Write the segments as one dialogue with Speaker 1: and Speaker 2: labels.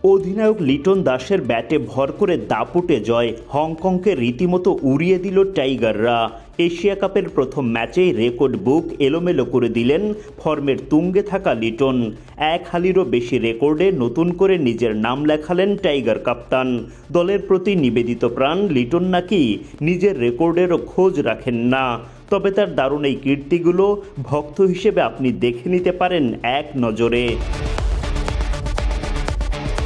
Speaker 1: অধিনায়ক লিটন দাসের ব্যাটে ভর করে দাপুটে জয়, হংকংকে রীতিমতো উড়িয়ে দিল টাইগাররা। এশিয়া কাপের প্রথম ম্যাচেই রেকর্ড বুক এলোমেলো করে দিলেন ফর্মের তুঙ্গে থাকা লিটন। এক হালিরও বেশি রেকর্ডে নতুন করে নিজের নাম লেখালেন টাইগার কাপ্তান। দলের প্রতি নিবেদিত প্রাণ লিটন নাকি নিজের রেকর্ডেরও খোঁজ রাখেন না, তবে তার দারুণ এই কীর্তিগুলো ভক্ত হিসেবে আপনি দেখে নিতে পারেন এক নজরে।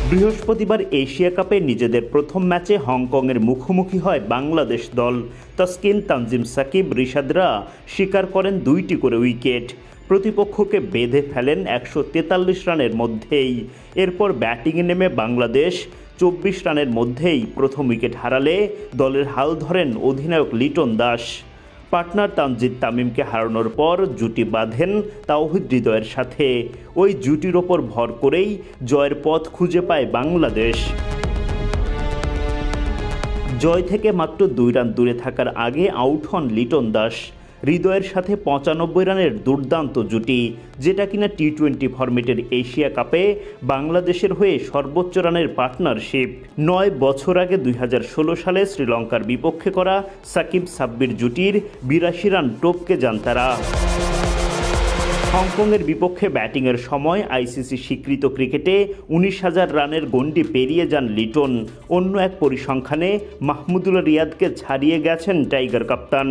Speaker 1: বৃহস্পতিবার এশিয়া কাপে নিজেদের প্রথম ম্যাচে হংকংয়ের মুখোমুখি হয় বাংলাদেশ দল। তাসকিন, তানজিম সাকিব, রিশাদরা শিকার করেন 2টি করে উইকেট। প্রতিপক্ষকে বেঁধে ফেলেন 143 রানের মধ্যেই। এরপর ব্যাটিংয়ে নেমে বাংলাদেশ 24 রানের মধ্যেই প্রথম উইকেট হারালে দলের হাল ধরেন অধিনায়ক লিটন দাস। পার্টনার তানজিদ তামিমকে হারানোর পর জুটি বাঁধেন তাওহিদ হৃদয়ের সাথে। ওই জুটির ওপর ভর করেই জয়ের পথ খুঁজে পায় বাংলাদেশ। জয় থেকে মাত্র 2 রান দূরে থাকার আগে আউট হন লিটন দাস। হৃদয়ের সাথে 95 রানের দুর্দান্ত জুটি, যেটা কিনা টি-20 ফরম্যাটের এশিয়া কাপে বাংলাদেশের হয়ে সর্বোচ্চ রানের পার্টনারশিপ। 9 বছর আগে 2016 সালে শ্রীলঙ্কার বিপক্ষে করা সাকিব সাব্বির জুটির 82 রান টপকে যান তারা। হংকংয়ের বিপক্ষে ব্যাটিংয়ের সময় আইসিসি স্বীকৃত ক্রিকেটে 19,000 রানের গণ্ডি পেরিয়ে যান লিটন। অন্য এক পরিসংখ্যানে মাহমুদুল রিয়াদকে ছাড়িয়ে গেছেন টাইগার কাপ্তান।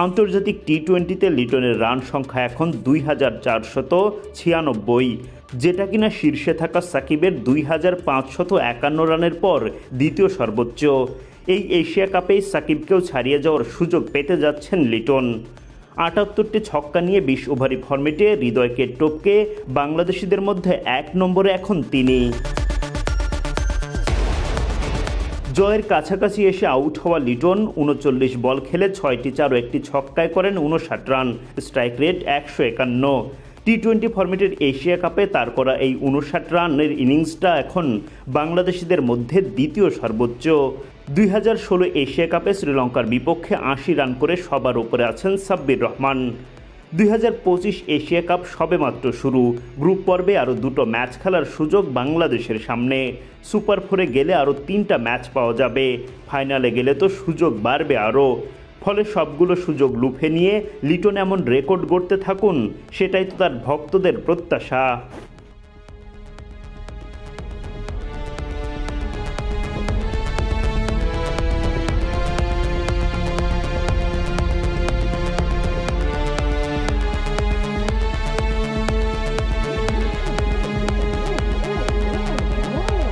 Speaker 1: আন্তর্জাতিক টি-20তে লিটনের রান সংখ্যা এখন 2,496, যেটা কিনা শীর্ষে থাকা সাকিবের 2,551 রানের পর দ্বিতীয় সর্বোচ্চ। এই এশিয়া কাপেই সাকিবকেও ছাড়িয়ে যাওয়ার সুযোগ পেতে যাচ্ছেন লিটন। 78টি ছক্কা নিয়ে 20 ওভারি ফরম্যাটে হৃদয়কে টপকে বাংলাদেশিদের মধ্যে 1 নম্বরে এখন তিনি। জয়ের কাছাকাছি এসে আউট হওয়া লিটন 39 বল খেলে 6টি 4 ও 1টি ছক্কায় করেন 59 রান, স্ট্রাইক রেট 151। টি-20 ফরম্যাটের এশিয়া কাপে তার করা এই 59 রানের ইনিংসটা এখন বাংলাদেশিদের মধ্যে দ্বিতীয় সর্বোচ্চ। 2016 এশিয়া কাপে শ্রীলঙ্কার বিপক্ষে 80 রান করে সবার উপরে আছেন সাব্বির রহমান। 2025 এশিয়া কাপ সবেমাত্র শুরু। গ্রুপ পর্বে আরও 2টো ম্যাচ খেলার সুযোগ বাংলাদেশের সামনে। সুপার 4-এ গেলে আরও 3টা ম্যাচ পাওয়া যাবে। ফাইনালে গেলে তো সুযোগ বাড়বে আরও। ফলে সবগুলো সুযোগ লুফে নিয়ে লিটন এমন রেকর্ড গড়তে থাকুন, সেটাই তো তার ভক্তদের প্রত্যাশা।